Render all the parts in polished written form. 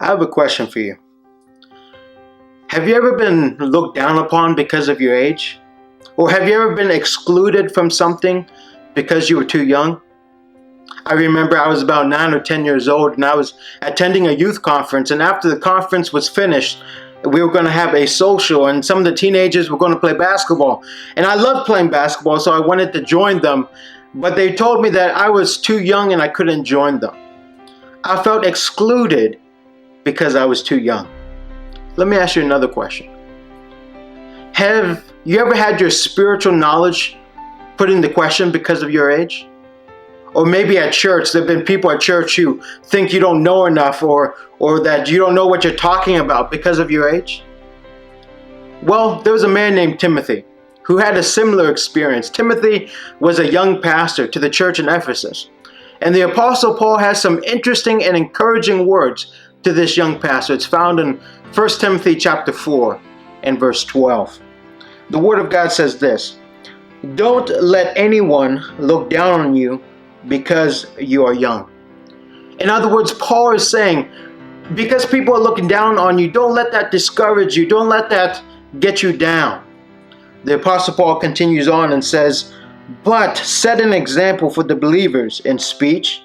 I have a question for you. Have you ever been looked down upon because of your age? Or have you ever been excluded from something because you were too young? I remember I was about 9 or 10 years old and I was attending a youth conference, and after the conference was finished, we were going to have a social and some of the teenagers were going to play basketball. And I loved playing basketball, so I wanted to join them, but they told me that I was too young and I couldn't join them. I felt excluded because I was too young. Let me ask you another question. Have you ever had your spiritual knowledge put into question because of your age? Or maybe at church, there have been people at church who think you don't know enough or that you don't know what you're talking about because of your age? Well, there was a man named Timothy who had a similar experience. Timothy was a young pastor to the church in Ephesus. And the Apostle Paul has some interesting and encouraging words to this young pastor. It's found in 1 Timothy chapter 4 and verse 12. The Word of God says this: "Don't let anyone look down on you because you are young." In other words, Paul is saying, because people are looking down on you, don't let that discourage you. Don't let that get you down. The Apostle Paul continues on and says, "But set an example for the believers in speech,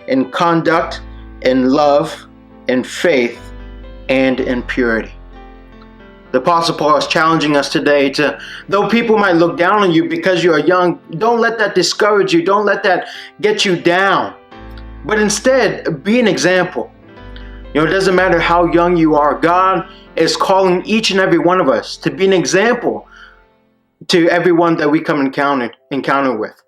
in conduct, in love, in faith, and in purity." The Apostle Paul is challenging us today to, though people might look down on you because you are young, don't let that discourage you. Don't let that get you down. But instead, be an example. It doesn't matter how young you are. God is calling each and every one of us to be an example to everyone that we come encounter with.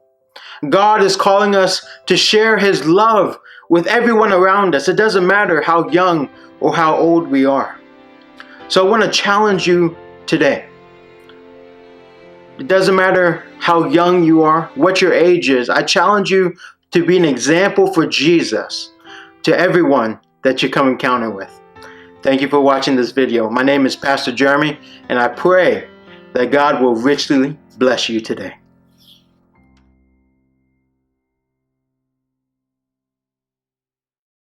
God is calling us to share His love with everyone around us. It doesn't matter how young or how old we are. So I want to challenge you today. It doesn't matter how young you are, what your age is. I challenge you to be an example for Jesus to everyone that you come encounter with. Thank you for watching this video. My name is Pastor Jeremy, and I pray that God will richly bless you today.